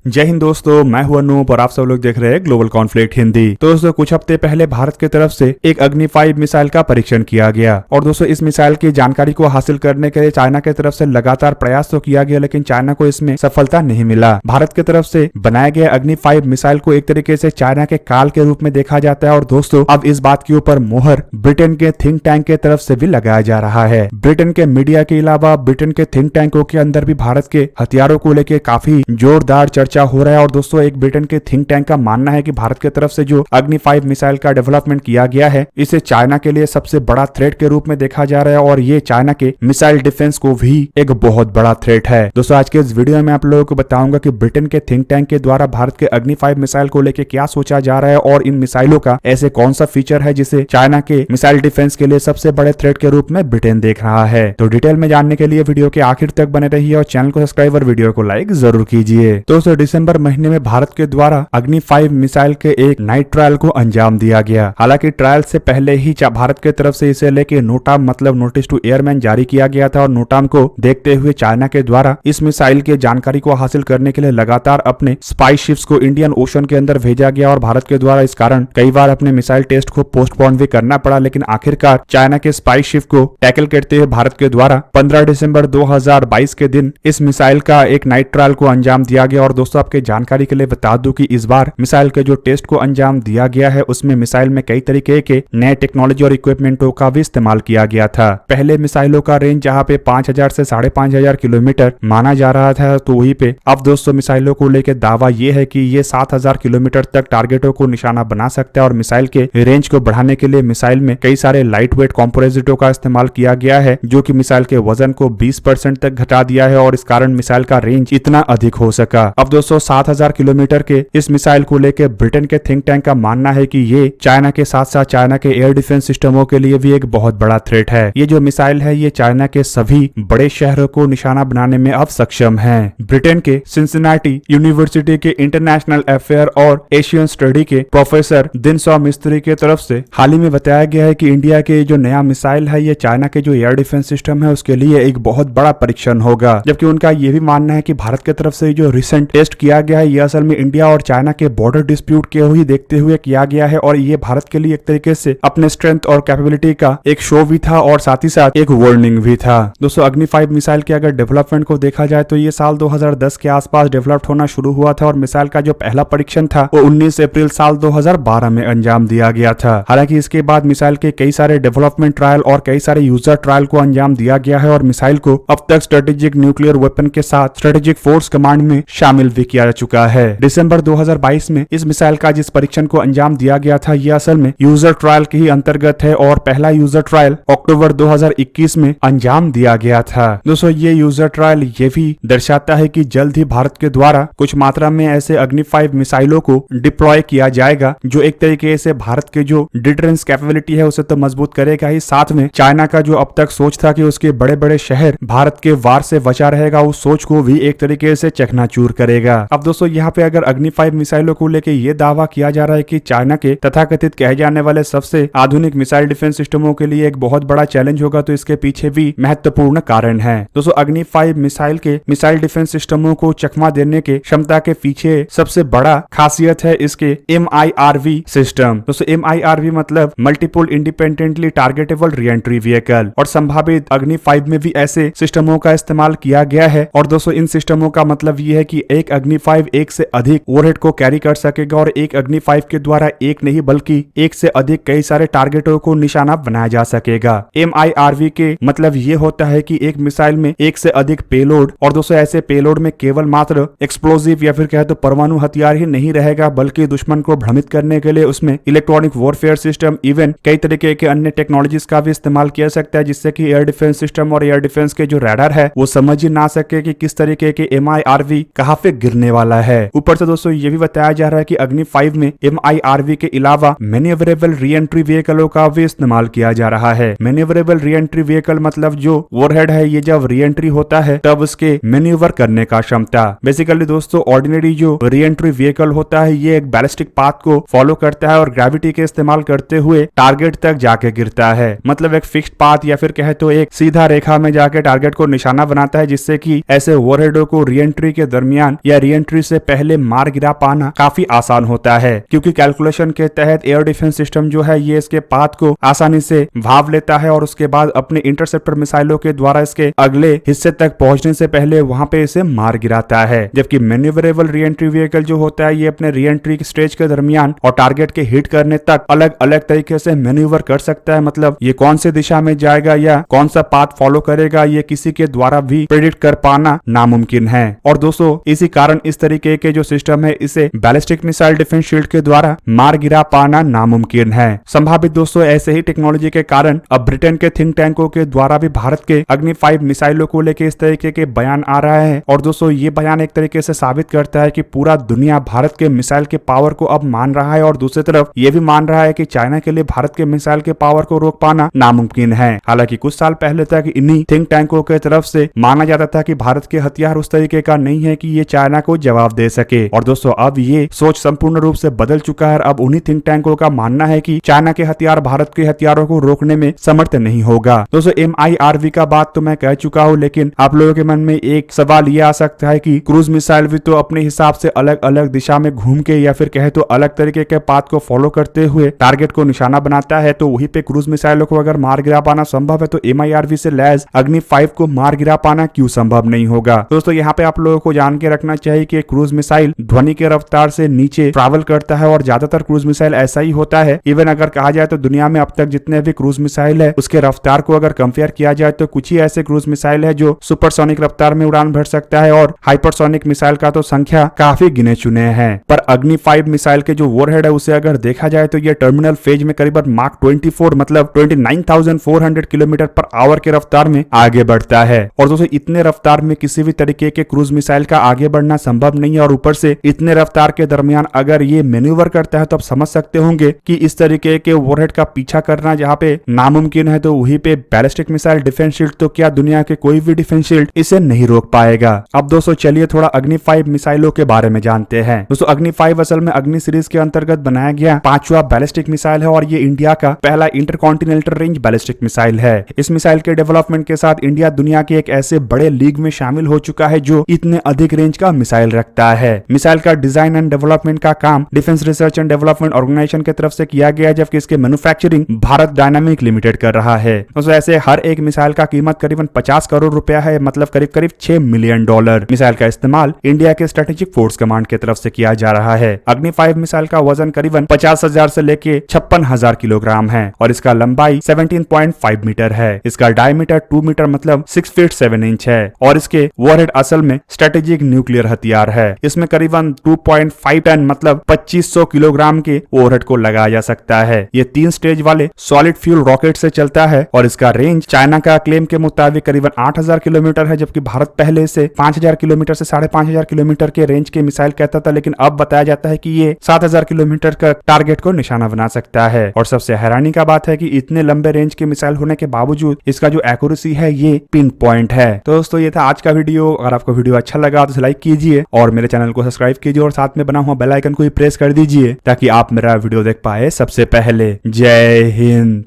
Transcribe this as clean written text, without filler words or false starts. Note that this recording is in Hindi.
जय हिंद दोस्तों, मैं हूं अनूप और आप सब लोग देख रहे हैं ग्लोबल कॉन्फ्लिक्ट हिंदी। तो दोस्तों कुछ हफ्ते पहले भारत की तरफ से एक अग्नि 5 मिसाइल का परीक्षण किया गया और दोस्तों इस मिसाइल की जानकारी को हासिल करने के लिए चाइना की तरफ से लगातार प्रयास तो किया गया, लेकिन चाइना को इसमें सफलता नहीं मिला। भारत की तरफ से बनाया गया अग्नि 5 मिसाइल को एक तरीके से चाइना के काल के रूप में देखा जाता है और दोस्तों अब इस बात के ऊपर मोहर ब्रिटेन के थिंक टैंक के तरफ से भी लगाया जा रहा है। ब्रिटेन के मीडिया के अलावा ब्रिटेन के थिंक टैंकों के अंदर भी भारत के हथियारों को लेकर काफी जोरदार चर्चा हो रहा है और दोस्तों एक ब्रिटेन के थिंक टैंक का मानना है कि भारत की तरफ से जो अग्नि 5 मिसाइल का डेवलपमेंट किया गया है इसे चाइना के लिए सबसे बड़ा थ्रेट के रूप में देखा जा रहा है और ये चाइना के मिसाइल डिफेंस को भी एक बहुत बड़ा थ्रेट है। दोस्तों आज के इस वीडियो में आप लोगों को बताऊंगा कि ब्रिटेन के थिंक टैंक के द्वारा भारत के अग्नि 5 मिसाइल को लेकर क्या सोचा जा रहा है और इन मिसाइलों का ऐसे कौन सा फीचर है जिसे चाइना के मिसाइल डिफेंस के लिए सबसे बड़े थ्रेट के रूप में ब्रिटेन देख रहा है। तो डिटेल में जानने के लिए वीडियो के आखिर तक बने रहिए और चैनल को सब्सक्राइब और वीडियो को लाइक जरूर कीजिए। दोस्तों दिसंबर महीने में भारत के द्वारा अग्नि 5 मिसाइल के एक नाइट ट्रायल को अंजाम दिया गया। हालांकि ट्रायल से पहले ही भारत की तरफ से इसे लेके नोटाम मतलब नोटिस टू एयरमैन जारी किया गया था और नोटाम को देखते हुए चाइना के द्वारा इस मिसाइल के जानकारी को हासिल करने के लिए लगातार अपने स्पाई शिप्स को इंडियन ओशन के अंदर भेजा गया और भारत के द्वारा इस कारण कई बार अपने मिसाइल टेस्ट को पोस्टपोन भी करना पड़ा, लेकिन आखिरकार चाइना के स्पाई शिप को टैकल करते हुए भारत के द्वारा 15 दिसंबर 2022 के दिन इस मिसाइल का एक नाइट ट्रायल को अंजाम दिया गया। और दोस्तों आपके जानकारी के लिए बता दूं कि इस बार मिसाइल के जो टेस्ट को अंजाम दिया गया है उसमें मिसाइल में कई तरीके के नए टेक्नोलॉजी और इक्विपमेंटों का भी इस्तेमाल किया गया था। पहले मिसाइलों का रेंज जहां पे 5000 से 5500 किलोमीटर माना जा रहा था, तो वहीं पे अब दोस्तों मिसाइलों को लेकर दावा ये है कि ये 7000 किलोमीटर तक टारगेटों को निशाना बना सकता है और मिसाइल के रेंज को बढ़ाने के लिए मिसाइल में कई सारे लाइट वेट कॉम्पोजिटों का इस्तेमाल किया गया है जो कि मिसाइल के वजन को 20% तक घटा दिया है और इस कारण मिसाइल का रेंज इतना अधिक हो सका। अब दोस्तों 7000 किलोमीटर के इस मिसाइल को लेकर ब्रिटेन के थिंक टैंक का मानना है कि ये चाइना के साथ साथ चाइना के एयर डिफेंस सिस्टमों के लिए भी एक बहुत बड़ा थ्रेट है। ये जो मिसाइल है ये चाइना के सभी बड़े शहरों को निशाना बनाने में अब सक्षम है। ब्रिटेन के सिंसिनाटी यूनिवर्सिटी के इंटरनेशनल अफेयर और एशियन स्टडी के प्रोफेसर दिनसॉ मिस्त्री की तरफ से हाल ही में बताया गया है कि इंडिया के जो नया मिसाइल है ये चाइना के जो एयर डिफेंस सिस्टम है उसके लिए एक बहुत बड़ा परीक्षण होगा, जबकि उनका ये भी मानना है कि भारत की तरफ से जो रिसेंट टेस्ट किया गया है ये असल में इंडिया और चाइना के बॉर्डर डिस्प्यूट के ही देखते हुए किया गया है और ये भारत के लिए एक तरीके से अपने स्ट्रेंथ और कैपेबिलिटी का एक शो भी था और साथ ही साथ एक वार्निंग भी था। दोस्तों अग्नि 5 मिसाइल के अगर डेवलपमेंट को देखा जाए तो ये साल 2010 के आसपास डेवलप होना शुरू हुआ था और मिसाइल का जो पहला परीक्षण था वो 19 अप्रैल साल 2012 में अंजाम दिया गया था। हालांकि इसके बाद मिसाइल के कई सारे डेवलपमेंट ट्रायल और कई सारे यूजर ट्रायल को अंजाम दिया गया है और मिसाइल को अब तक स्ट्रेटेजिक न्यूक्लियर वेपन के साथ स्ट्रेटेजिक फोर्स कमांड में शामिल भी किया जा चुका है। दिसंबर 2022 में इस मिसाइल का जिस परीक्षण को अंजाम दिया गया था ये असल में यूजर ट्रायल के ही अंतर्गत है और पहला यूजर ट्रायल अक्टूबर 2021 में अंजाम दिया गया था। दोस्तों ये यूजर ट्रायल ये भी दर्शाता है कि जल्द ही भारत के द्वारा कुछ मात्रा में ऐसे अग्नि 5 मिसाइलों को डिप्लॉय किया जाएगा जो एक तरीके से भारत के जो डिफेंस कैपेबिलिटी है उसे तो मजबूत करेगा ही, साथ में चाइना का जो अब तक सोच था कि उसके बड़े बड़े शहर भारत के वार से बचा रहेगा उस सोच को भी एक तरीके से चकनाचूर करेगा। अब दोस्तों यहाँ पे अगर अग्नि 5 मिसाइलों को लेकर ये दावा किया जा रहा है कि चाइना के तथाकथित कहे जाने वाले सबसे आधुनिक मिसाइल डिफेंस सिस्टमों के लिए एक बहुत बड़ा चैलेंज होगा, तो इसके पीछे भी महत्वपूर्ण कारण है। दोस्तों अग्नि 5 मिसाइल के मिसाइल डिफेंस सिस्टमों को चकमा देने के क्षमता के पीछे सबसे बड़ा खासियत है इसके MIRV सिस्टम। दोस्तों MIRV मतलब multiple independently targetable re-entry vehicle और संभावित अग्नि 5 में भी ऐसे सिस्टमों का इस्तेमाल किया गया है और दोस्तों इन सिस्टमों का मतलब ये है कि एक अग्नि 5 एक से अधिक ओवरहेड को कैरी कर सकेगा और एक अग्नि 5 के द्वारा एक नहीं बल्कि एक से अधिक कई सारे टारगेटों को निशाना बनाया जा सकेगा। MIRV के मतलब ये होता है कि एक मिसाइल में एक से अधिक पेलोड और दोस्तों ऐसे पेलोड में केवल मात्र एक्सप्लोजिव या फिर कहे तो परमाणु हथियार ही नहीं रहेगा बल्कि दुश्मन को भ्रमित करने के लिए उसमें इलेक्ट्रॉनिक वॉरफेयर सिस्टम इवन कई तरीके के अन्य टेक्नोलॉजीज का भी इस्तेमाल किया सकता है जिससे कि एयर डिफेंस सिस्टम और एयर डिफेंस के जो रडार है वो समझ ही ना सके कि किस तरीके के MIRV कहां पे गिरने वाला है। ऊपर से दोस्तों ये भी बताया जा रहा है कि अग्नि 5 में MIRV के अलावा मैन्यूवरेबल रीएंट्री व्हीकलों का भी इस्तेमाल किया जा रहा है। मैन्यूवरेबल रीएंट्री व्हीकल मतलब जो वॉरहेड है ये जब रीएंट्री होता है तब उसके मैन्यूवर करने का क्षमता। बेसिकली दोस्तों ऑर्डिनरी जो रीएंट्री व्हीकल होता है ये एक बैलिस्टिक पाथ को फॉलो करता है और ग्रेविटी के इस्तेमाल करते हुए टारगेट तक जाके गिरता है, मतलब एक फिक्स्ड पाथ या फिर कहे तो एक सीधा रेखा में जाके टारगेट को निशाना बनाता है जिससे कि ऐसे वॉरहेडों को रीएंट्री के दरमियान या या री एंट्री से पहले मार गिरा पाना काफी आसान होता है, क्योंकि कैलकुलेशन के तहत एयर डिफेंस सिस्टम जो है ये इसके पाथ को आसानी से भाप लेता है और उसके बाद अपने इंटरसेप्टर मिसाइलों के द्वारा इसके अगले हिस्से तक पहुंचने से पहले वहां पे इसे मार गिराता है। जबकि मैन्यूवरेबल री एंट्री व्हीकल जो होता है ये अपने री एंट्री स्टेज के दरमियान और टारगेट के हिट करने तक अलग अलग तरीके से मैन्यूवर कर सकता है। मतलब ये कौन से दिशा में जाएगा या कौन सा पाथ फॉलो करेगा ये किसी के द्वारा भी प्रेडिक्ट कर पाना नामुमकिन है। और दोस्तों इसी कारण इस तरीके के जो सिस्टम है इसे बैलिस्टिक मिसाइल डिफेंस शील्ड के द्वारा मार गिरा पाना नामुमकिन है। संभावित दोस्तों ऐसे ही टेक्नोलॉजी के कारण अब ब्रिटेन के थिंक टैंकों के द्वारा भी भारत के अग्नि 5 मिसाइलों को लेकर इस तरीके के बयान आ रहा है। और दोस्तों ये बयान एक तरीके से साबित करता है कि पूरा दुनिया भारत के मिसाइल के पावर को अब मान रहा है और दूसरी तरफ ये भी मान रहा है कि चाइना के लिए भारत के मिसाइल के पावर को रोक पाना नामुमकिन है। हालांकि कुछ साल पहले तक इन्हीं थिंक टैंकों के तरफ से माना जाता था कि भारत के हथियार उस तरीके का नहीं है कि ये चाइना को जवाब दे सके। और दोस्तों अब ये सोच संपूर्ण रूप से बदल चुका है। अब उन्हीं थिंक टैंकों का मानना है कि चाइना के हथियार भारत के हथियारों को रोकने में समर्थ नहीं होगा। दोस्तों MIRV का बात तो मैं कह चुका हूँ, लेकिन आप लोगों के मन में एक सवाल ये आ सकता है कि क्रूज मिसाइल भी तो अपने हिसाब से अलग अलग दिशा में घूम के या फिर कहे तो अलग तरीके के पाथ को फॉलो करते हुए टारगेट को निशाना बनाता है, तो वहीं पे क्रूज मिसाइलों को अगर मार गिरा पाना संभव है तो MIRV से लैस अग्नि 5 को मार गिरा पाना क्यों संभव नहीं होगा। दोस्तों यहाँ पे आप लोगों को जान के रखना चाहिए कि क्रूज मिसाइल ध्वनि के रफ्तार से नीचे ट्रैवल करता है और ज्यादातर क्रूज मिसाइल ऐसा ही होता है। इवन अगर कहा जाए तो दुनिया में अब तक जितने भी क्रूज मिसाइल है उसके रफ्तार को अगर कंपेयर किया जाए तो कुछ ही ऐसे क्रूज मिसाइल है जो सुपरसोनिक रफ्तार में उड़ान भर सकता है और हाइपरसोनिक मिसाइल का तो संख्या काफी गिने चुने हैं। पर अग्नि 5 मिसाइल के जो वॉरहेड है उसे अगर देखा जाए तो ये टर्मिनल फेज में करीबन मार्क 24 मतलब 29,400 किलोमीटर पर आवर के रफ्तार में आगे बढ़ता है। और दोस्तों इतने रफ्तार में किसी भी तरीके के क्रूज मिसाइल का आगे बढ़ना संभव नहीं है और ऊपर से इतने रफ्तार के दरमियान अगर ये मैन्यूवर करता है तो आप समझ सकते होंगे कि इस तरीके के वॉरहेड का पीछा करना जहाँ पे नामुमकिन है तो वहीं पे बैलिस्टिक मिसाइल डिफेंस शील्ड तो क्या दुनिया के कोई भी डिफेंस शील्ड इसे नहीं रोक पाएगा। अब दोस्तों चलिए थोड़ा अग्नि 5 मिसाइलों के बारे में जानते हैं। दोस्तों अग्नि 5 असल में अग्नि सीरीज के अंतर्गत बनाया गया 5वां बैलिस्टिक मिसाइल है और ये इंडिया का पहला इंटरकॉन्टिनेंटल रेंज बैलिस्टिक मिसाइल है। इस मिसाइल के डेवलपमेंट के साथ इंडिया दुनिया के एक ऐसे बड़े लीग में शामिल हो चुका है जो इतने अधिक रेंज का मिसाइल रखता है। मिसाइल का डिजाइन एंड डेवलपमेंट का काम defence research and development organisation की तरफ से किया गया, जबकि इसके मैन्युफैक्चरिंग भारत डायनामिक लिमिटेड कर रहा है। दोस्तों ऐसे हर एक मिसाइल का कीमत करीबन 50 करोड़ रुपया है, मतलब करीब करीब $6 मिलियन। मिसाइल का इस्तेमाल इंडिया के स्ट्रेटेजिक फोर्स कमांड की तरफ से किया जा रहा है। अग्नि 5 मिसाइल का वजन करीबन 50,000 से लेके 56,000 किलोग्राम है और इसका लंबाई 17.5 मीटर है। इसका डायमीटर 2 मीटर मतलब 6 फीट 7 इंच है और इसके वॉरहेड असल में स्ट्रेटेजिक न्यूक्लियर हथियार है। इसमें करीबन 2.5 टन मतलब 2500 किलोग्राम के वॉरहेड को लगाया जा सकता है। ये 3 स्टेज वाले सॉलिड फ्यूल रॉकेट से चलता है और इसका रेंज चाइना का क्लेम के मुताबिक करीबन 8,000 किलोमीटर है, जबकि भारत पहले से 5,000 किलोमीटर से 5,500 किलोमीटर के रेंज के मिसाइल कहता था, लेकिन अब बताया जाता है कि ये 7,000 किलोमीटर का टारगेट को निशाना बना सकता है। और सबसे हैरानी का बात है कि इतने लंबे रेंज के मिसाइल होने के बावजूद इसका जो एक्यूरेसी है ये पिन पॉइंट है। तो दोस्तों ये था आज का वीडियो। अगर आपको वीडियो अच्छा लगा तो लाइक कीजिए और मेरे चैनल को सब्सक्राइब कीजिए और साथ में बना हुआ बेल आइकन को भी प्रेस कर दीजिए ताकि आप मेरा वीडियो देख पाए सबसे पहले। जय हिंद।